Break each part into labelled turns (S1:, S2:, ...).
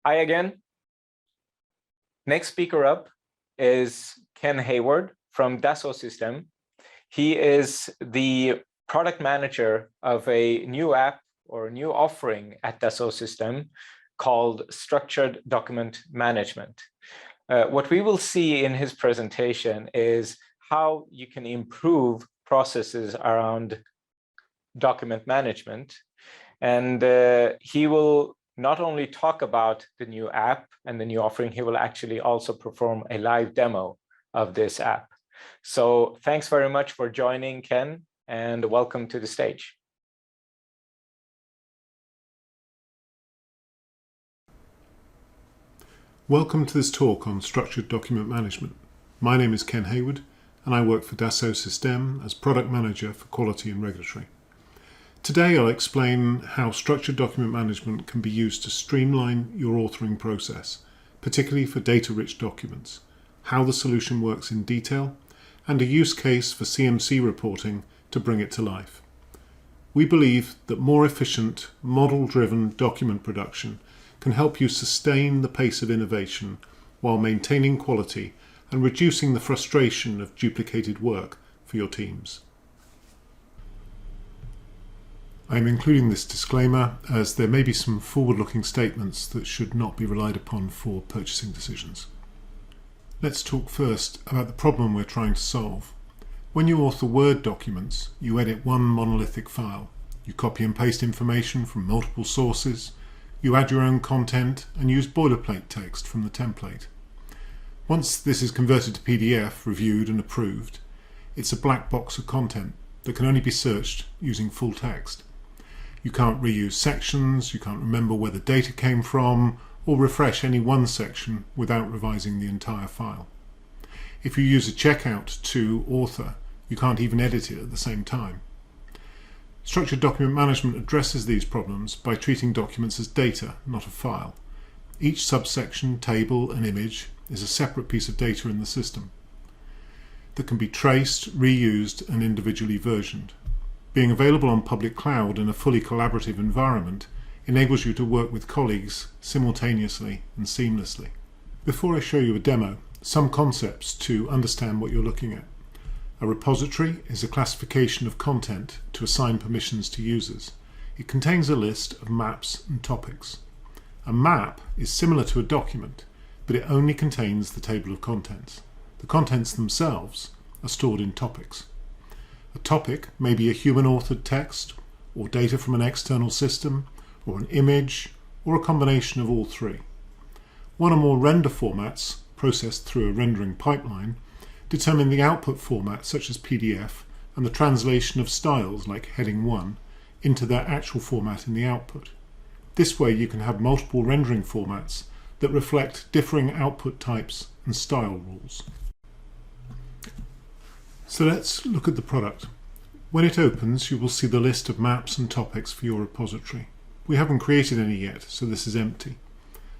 S1: Hi again. Next speaker up is Ken Hayward from Dassault Systèmes. He is the product manager of a new app or a new offering at Dassault Systèmes called Structured Document Management. What we will see in his presentation is how you can improve processes around document management. And he will not only talk about the new app and the new offering, he will actually also perform a live demo of this app. So thanks very much for joining, Ken, and welcome to the stage.
S2: Welcome to this talk on structured document management. My name is Ken Hayward, and I work for Dassault Systèmes as product manager for quality and regulatory. Today I'll explain how structured document management can be used to streamline your authoring process, particularly for data-rich documents, how the solution works in detail, and a use case for CMC reporting to bring it to life. We believe that more efficient, model-driven document production can help you sustain the pace of innovation while maintaining quality and reducing the frustration of duplicated work for your teams. I am including this disclaimer as there may be some forward-looking statements that should not be relied upon for purchasing decisions. Let's talk first about the problem we're trying to solve. When you author Word documents, you edit one monolithic file. You copy and paste information from multiple sources. You add your own content and use boilerplate text from the template. Once this is converted to PDF, reviewed and approved, it's a black box of content that can only be searched using full text. You can't reuse sections, you can't remember where the data came from, or refresh any one section without revising the entire file. If you use a checkout to author, you can't even edit it at the same time. Structured document management addresses these problems by treating documents as data, not a file. Each subsection, table, and image is a separate piece of data in the system that can be traced, reused, and individually versioned. Being available on public cloud in a fully collaborative environment enables you to work with colleagues simultaneously and seamlessly. Before I show you a demo, some concepts to understand what you're looking at. A repository is a classification of content to assign permissions to users. It contains a list of maps and topics. A map is similar to a document, but it only contains the table of contents. The contents themselves are stored in topics. A topic may be a human-authored text, or data from an external system, or an image, or a combination of all three. One or more render formats, processed through a rendering pipeline, determine the output format such as PDF and the translation of styles like heading 1 into their actual format in the output. This way you can have multiple rendering formats that reflect differing output types and style rules. So let's look at the product. When it opens, you will see the list of maps and topics for your repository. We haven't created any yet, so this is empty.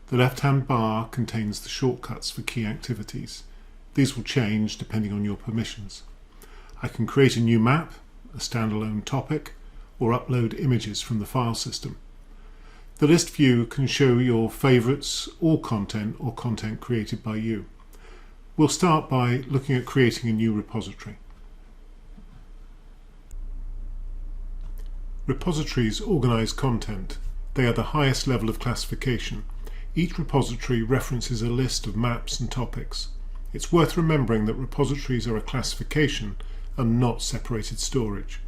S2: The left-hand bar contains the shortcuts for key activities. These will change depending on your permissions. I can create a new map, a standalone topic, or upload images from the file system. The list view can show your favorites, all content, or content created by you. We'll start by looking at creating a new repository. Repositories organize content. They are the highest level of classification. Each repository references a list of maps and topics. It's worth remembering that repositories are a classification and not separated storage.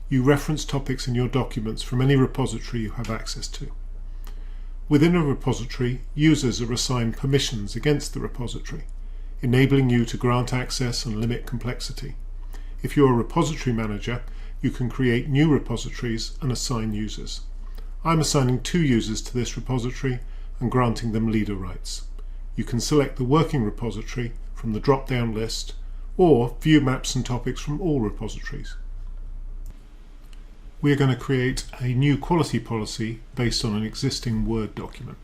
S2: You reference topics in your documents from any repository you have access to. Within a repository, users are assigned permissions against the repository, enabling you to grant access and limit complexity. If you're a repository manager, you can create new repositories and assign users. I'm assigning 2 users to this repository and granting them leader rights. You can select the working repository from the drop-down list or view maps and topics from all repositories. We are going to create a new quality policy based on an existing Word document.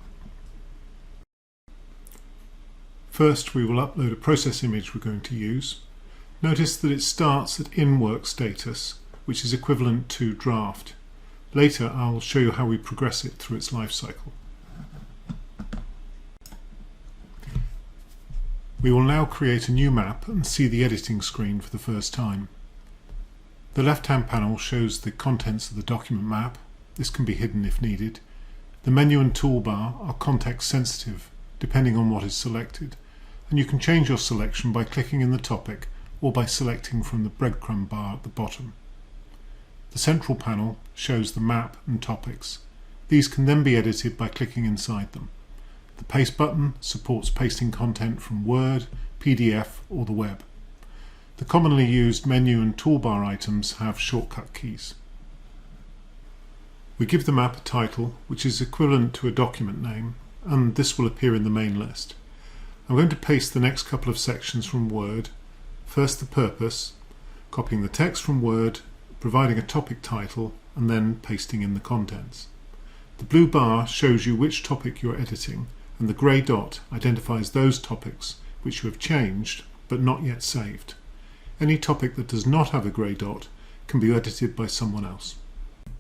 S2: First, we will upload a process image we're going to use. Notice that it starts at in-work status, which is equivalent to draft. Later, I'll show you how we progress it through its life cycle. We will now create a new map and see the editing screen for the first time. The left-hand panel shows the contents of the document map. This can be hidden if needed. The menu and toolbar are context sensitive, depending on what is selected, and you can change your selection by clicking in the topic or by selecting from the breadcrumb bar at the bottom. The central panel shows the map and topics. These can then be edited by clicking inside them. The Paste button supports pasting content from Word, PDF or the web. The commonly used menu and toolbar items have shortcut keys. We give the map a title which is equivalent to a document name, and this will appear in the main list. I'm going to paste the next couple of sections from Word. First the purpose, copying the text from Word, providing a topic title and then pasting in the contents. The blue bar shows you which topic you're editing, and the grey dot identifies those topics which you have changed but not yet saved. Any topic that does not have a grey dot can be edited by someone else.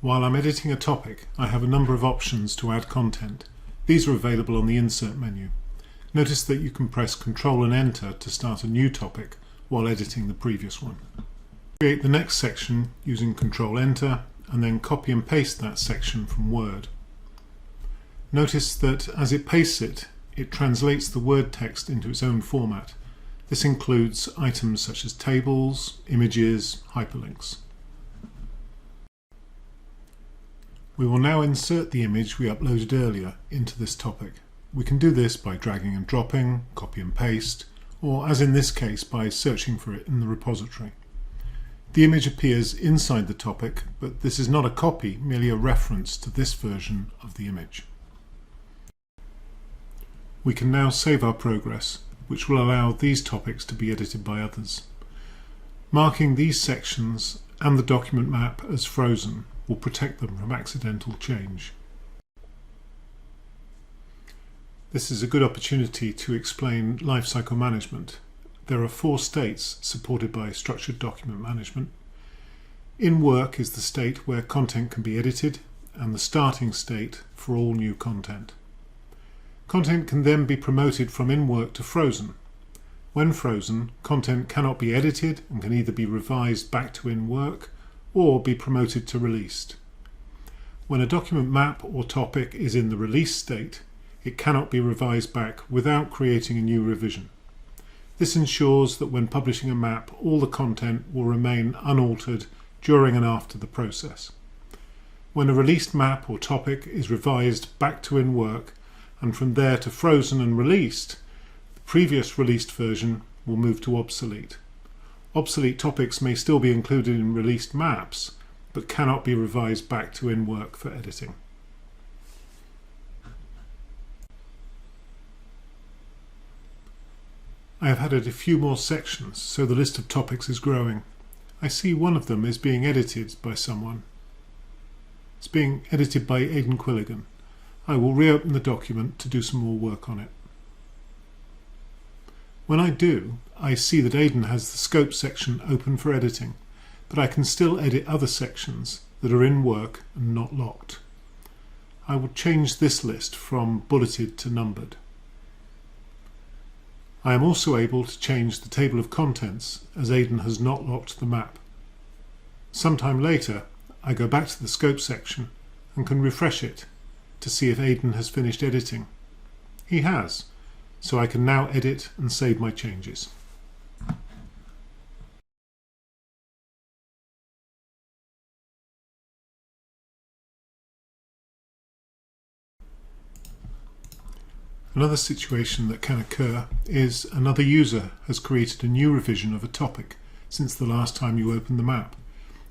S2: While I'm editing a topic, I have a number of options to add content. These are available on the Insert menu. Notice that you can press Ctrl and Enter to start a new topic while editing the previous one. Create the next section using Ctrl Enter and then copy and paste that section from Word. Notice that as it pastes it, it translates the Word text into its own format. This includes items such as tables, images, hyperlinks. We will now insert the image we uploaded earlier into this topic. We can do this by dragging and dropping, copy and paste, or as in this case by searching for it in the repository. The image appears inside the topic, but this is not a copy, merely a reference to this version of the image. We can now save our progress, which will allow these topics to be edited by others. Marking these sections and the document map as frozen will protect them from accidental change. This is a good opportunity to explain lifecycle management. There are 4 states supported by structured document management. In work is the state where content can be edited, and the starting state for all new content. Content can then be promoted from in work to frozen. When frozen, content cannot be edited and can either be revised back to in work or be promoted to released. When a document map or topic is in the release state, it cannot be revised back without creating a new revision. This ensures that when publishing a map, all the content will remain unaltered during and after the process. When a released map or topic is revised back to in work and from there to frozen and released, the previous released version will move to obsolete. Obsolete topics may still be included in released maps, but cannot be revised back to in work for editing. I have added a few more sections, so the list of topics is growing. I see one of them is being edited by someone. It's being edited by Aidan Quilligan. I will reopen the document to do some more work on it. When I do, I see that Aidan has the scope section open for editing, but I can still edit other sections that are in work and not locked. I will change this list from bulleted to numbered. I am also able to change the table of contents as Aidan has not locked the map. Sometime later, I go back to the scope section and can refresh it to see if Aidan has finished editing. He has, so I can now edit and save my changes. Another situation that can occur is another user has created a new revision of a topic since the last time you opened the map.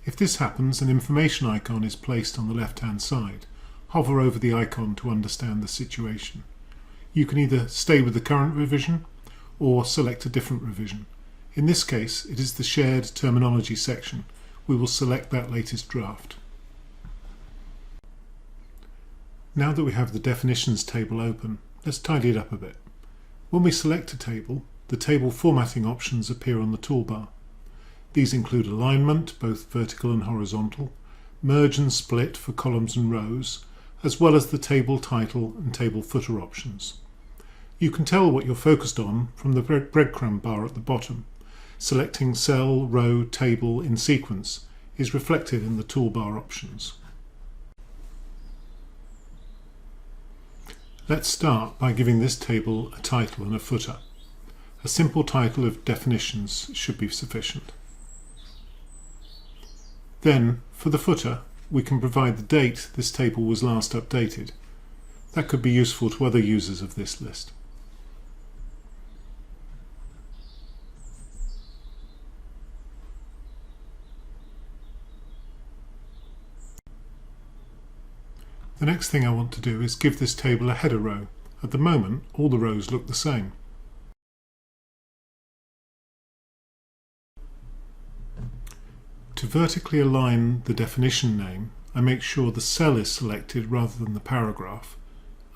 S2: If this happens, an information icon is placed on the left-hand side. Hover over the icon to understand the situation. You can either stay with the current revision or select a different revision. In this case, it is the shared terminology section. We will select that latest draft. Now that we have the definitions table open, let's tidy it up a bit. When we select a table, the table formatting options appear on the toolbar. These include alignment, both vertical and horizontal, merge and split for columns and rows, as well as the table title and table footer options. You can tell what you're focused on from the breadcrumb bar at the bottom. Selecting cell, row, table in sequence is reflected in the toolbar options. Let's start by giving this table a title and a footer. A simple title of definitions should be sufficient. Then, for the footer, we can provide the date this table was last updated. That could be useful to other users of this list. The next thing I want to do is give this table a header row. At the moment, all the rows look the same. To vertically align the definition name, I make sure the cell is selected rather than the paragraph,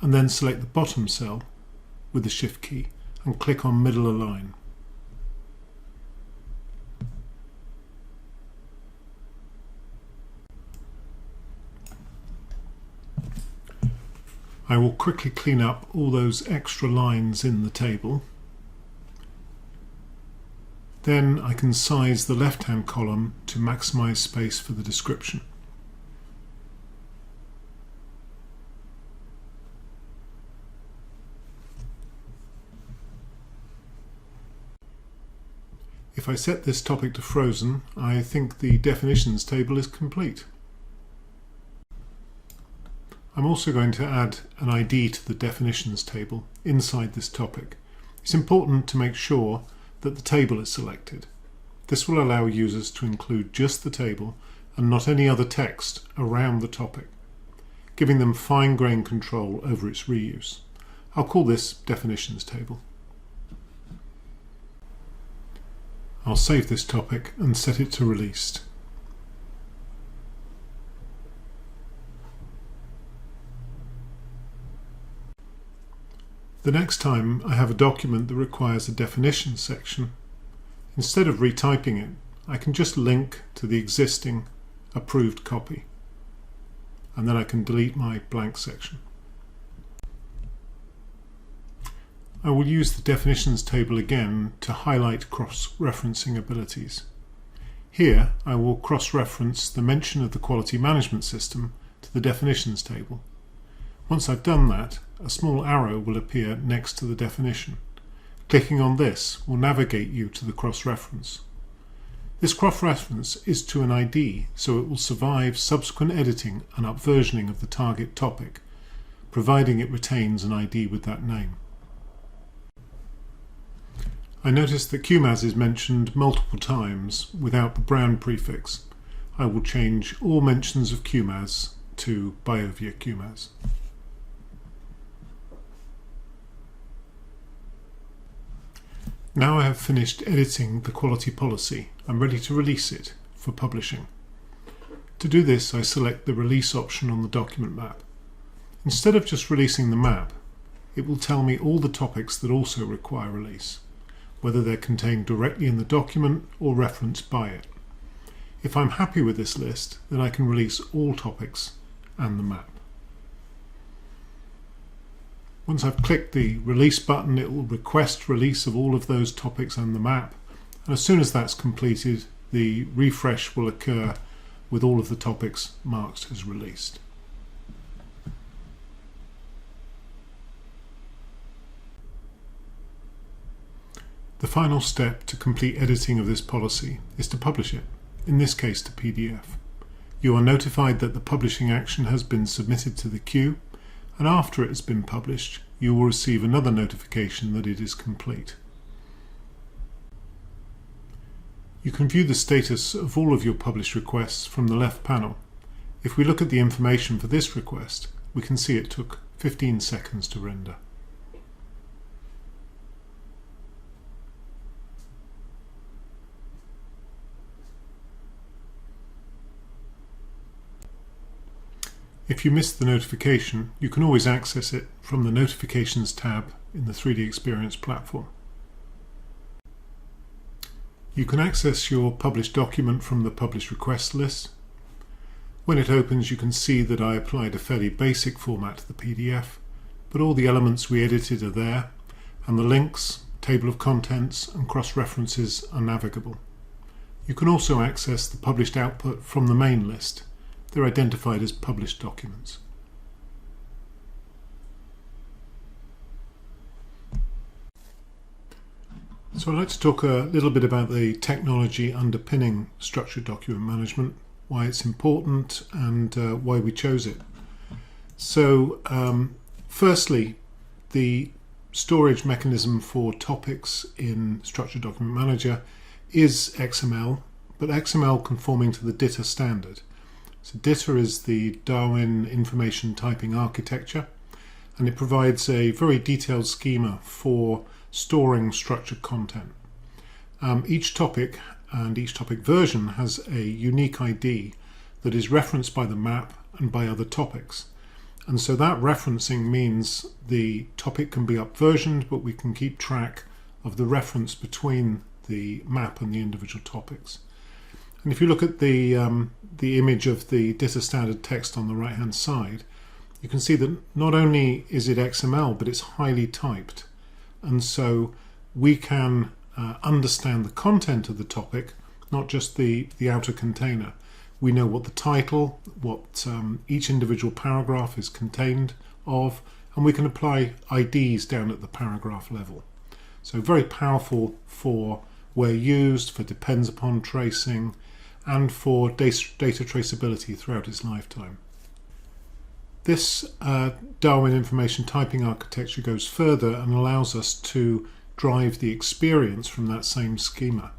S2: and then select the bottom cell with the Shift key and click on Middle Align. I will quickly clean up all those extra lines in the table. Then I can size the left-hand column to maximize space for the description. If I set this topic to frozen, I think the definitions table is complete. I'm also going to add an ID to the definitions table inside this topic. It's important to make sure that the table is selected. This will allow users to include just the table and not any other text around the topic, giving them fine-grained control over its reuse. I'll call this definitions table. I'll save this topic and set it to released. The next time I have a document that requires a definition section, instead of retyping it, I can just link to the existing approved copy, and then I can delete my blank section. I will use the definitions table again to highlight cross-referencing abilities. Here I will cross-reference the mention of the quality management system to the definitions table. Once I've done that, a small arrow will appear next to the definition. Clicking on this will navigate you to the cross-reference. This cross-reference is to an ID, so it will survive subsequent editing and upversioning of the target topic, providing it retains an ID with that name. I notice that QMAS is mentioned multiple times without the brown prefix. I will change all mentions of QMAS to BioVia QMAS. Now I have finished editing the quality policy. I'm ready to release it for publishing. To do this, I select the release option on the document map. Instead of just releasing the map, it will tell me all the topics that also require release, whether they're contained directly in the document or referenced by it. If I'm happy with this list, then I can release all topics and the map. Once I've clicked the release button, it will request release of all of those topics and the map, and as soon as that's completed, the refresh will occur with all of the topics marked as released. The final step to complete editing of this policy is to publish it, in this case to PDF. You are notified that the publishing action has been submitted to the queue, and after it has been published, you will receive another notification that it is complete. You can view the status of all of your published requests from the left panel. If we look at the information for this request, we can see it took 15 seconds to render. If you missed the notification, you can always access it from the Notifications tab in the 3D Experience platform. You can access your published document from the Published Requests list. When it opens, you can see that I applied a fairly basic format to the PDF, but all the elements we edited are there, and the links, table of contents and cross-references are navigable. You can also access the published output from the main list. They're identified as published documents. So I'd like to talk a little bit about the technology underpinning structured document management, why it's important and why we chose it. So firstly, the storage mechanism for topics in Structured Document Manager is XML, but XML conforming to the DITA standard. So DITA is the Darwin Information Typing Architecture, and it provides a very detailed schema for storing structured content. Each topic and each topic version has a unique ID that is referenced by the map and by other topics. And so that referencing means the topic can be up-versioned, but we can keep track of the reference between the map and the individual topics. And if you look at the image of the DITA standard text on the right-hand side, you can see that not only is it XML, but it's highly typed. And so we can understand the content of the topic, not just the outer container. We know what the title, what each individual paragraph is contained of, and we can apply IDs down at the paragraph level. So very powerful for where used, for depends upon tracing, and for data traceability throughout its lifetime. This Darwin Information Typing Architecture goes further and allows us to drive the experience from that same schema.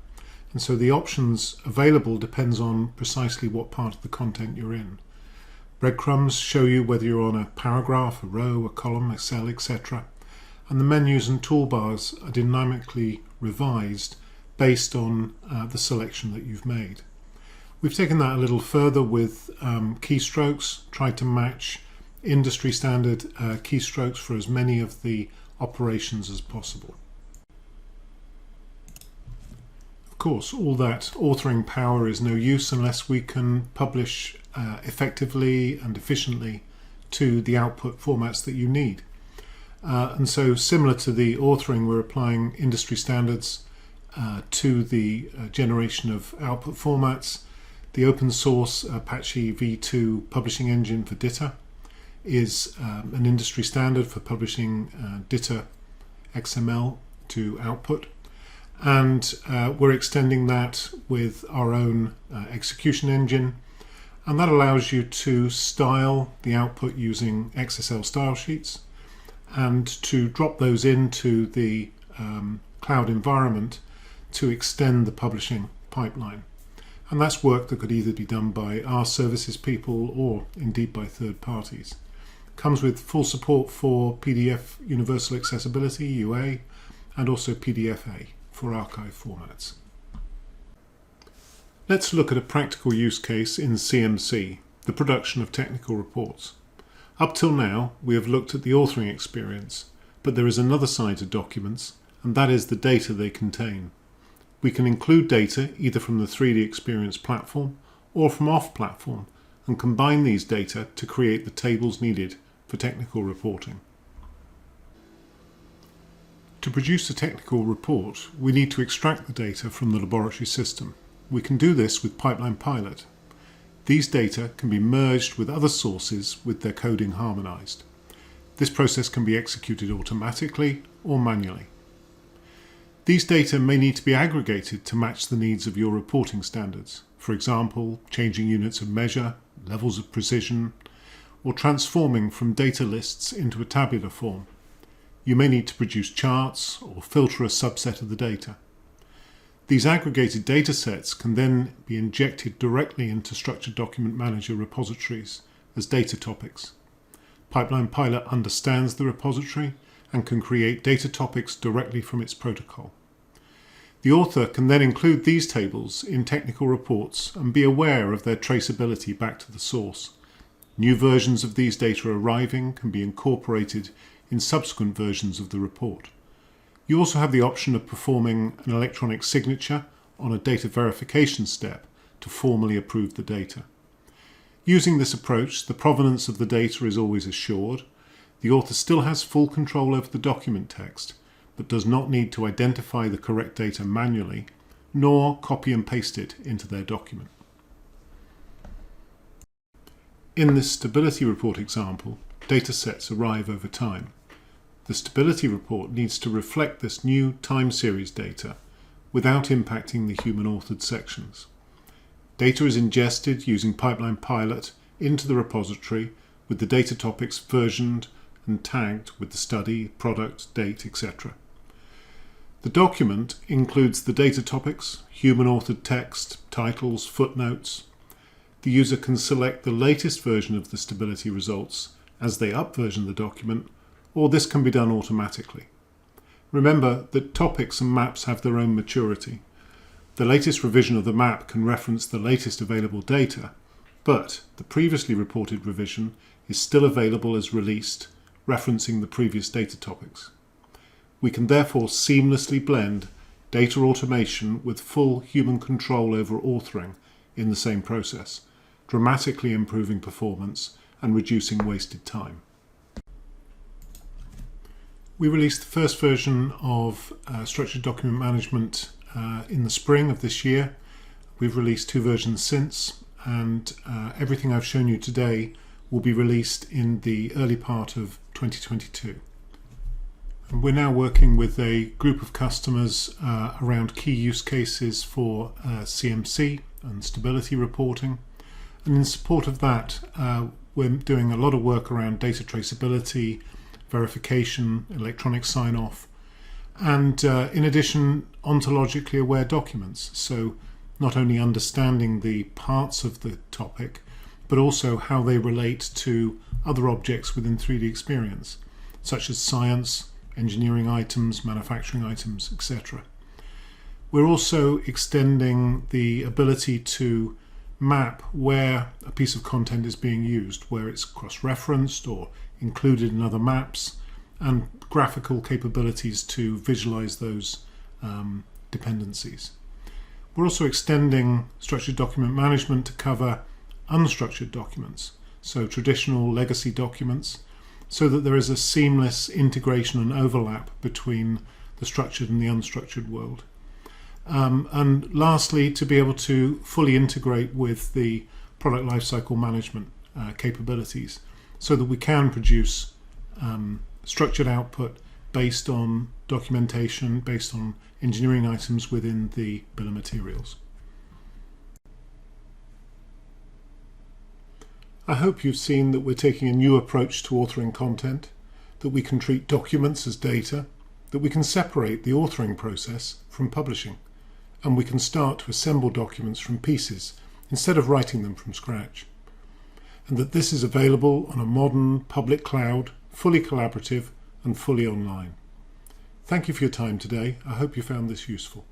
S2: And so the options available depends on precisely what part of the content you're in. Breadcrumbs show you whether you're on a paragraph, a row, a column, a cell, etc. And the menus and toolbars are dynamically revised based on the selection that you've made. We've taken that a little further with keystrokes, tried to match industry standard keystrokes for as many of the operations as possible. Of course, all that authoring power is no use unless we can publish effectively and efficiently to the output formats that you need. And so similar to the authoring, we're applying industry standards to the generation of output formats. The open source Apache v2 publishing engine for DITA is an industry standard for publishing DITA XML to output. And we're extending that with our own execution engine, and that allows you to style the output using XSL style sheets and to drop those into the cloud environment to extend the publishing pipeline. And that's work that could either be done by our services people or indeed by third parties. Comes with full support for PDF Universal Accessibility, UA, and also PDF-A for archive formats. Let's look at a practical use case in CMC, the production of technical reports. Up till now, we have looked at the authoring experience, but there is another side to documents, and that is the data they contain. We can include data either from the 3D Experience platform or from off-platform and combine these data to create the tables needed for technical reporting. To produce a technical report, we need to extract the data from the laboratory system. We can do this with Pipeline Pilot. These data can be merged with other sources with their coding harmonized. This process can be executed automatically or manually. These data may need to be aggregated to match the needs of your reporting standards. For example, changing units of measure, levels of precision, or transforming from data lists into a tabular form. You may need to produce charts or filter a subset of the data. These aggregated data sets can then be injected directly into Structured Document Manager repositories as data topics. Pipeline Pilot understands the repository and can create data topics directly from its protocol. The author can then include these tables in technical reports and be aware of their traceability back to the source. New versions of these data arriving can be incorporated in subsequent versions of the report. You also have the option of performing an electronic signature on a data verification step to formally approve the data. Using this approach, the provenance of the data is always assured. The author still has full control over the document text, but does not need to identify the correct data manually, nor copy and paste it into their document. In this stability report example, data sets arrive over time. The stability report needs to reflect this new time series data without impacting the human-authored sections. Data is ingested using Pipeline Pilot into the repository with the data topics versioned and tagged with the study, product, date, etc. The document includes the data topics, human-authored text, titles, footnotes. The user can select the latest version of the stability results as they upversion the document, or this can be done automatically. Remember that topics and maps have their own maturity. The latest revision of the map can reference the latest available data, but the previously reported revision is still available as released, referencing the previous data topics. We can therefore seamlessly blend data automation with full human control over authoring in the same process, dramatically improving performance and reducing wasted time. We released the first version of structured document management in the spring of this year. We've released 2 versions since, and everything I've shown you today will be released in the early part of 2022. And we're now working with a group of customers around key use cases for CMC and stability reporting. And in support of that, we're doing a lot of work around data traceability, verification, electronic sign-off, and in addition, ontologically aware documents. So not only understanding the parts of the topic, but also how they relate to other objects within 3D experience, such as science, engineering items, manufacturing items, etc. We're also extending the ability to map where a piece of content is being used, where it's cross-referenced or included in other maps, and graphical capabilities to visualize those dependencies. We're also extending structured document management to cover unstructured documents, so traditional legacy documents, so that there is a seamless integration and overlap between the structured and the unstructured world. And lastly, to be able to fully integrate with the product lifecycle management capabilities, so that we can produce structured output based on documentation, based on engineering items within the bill of materials. I hope you've seen that we're taking a new approach to authoring content, that we can treat documents as data, that we can separate the authoring process from publishing, and we can start to assemble documents from pieces instead of writing them from scratch, and that this is available on a modern public cloud, fully collaborative and fully online. Thank you for your time today. I hope you found this useful.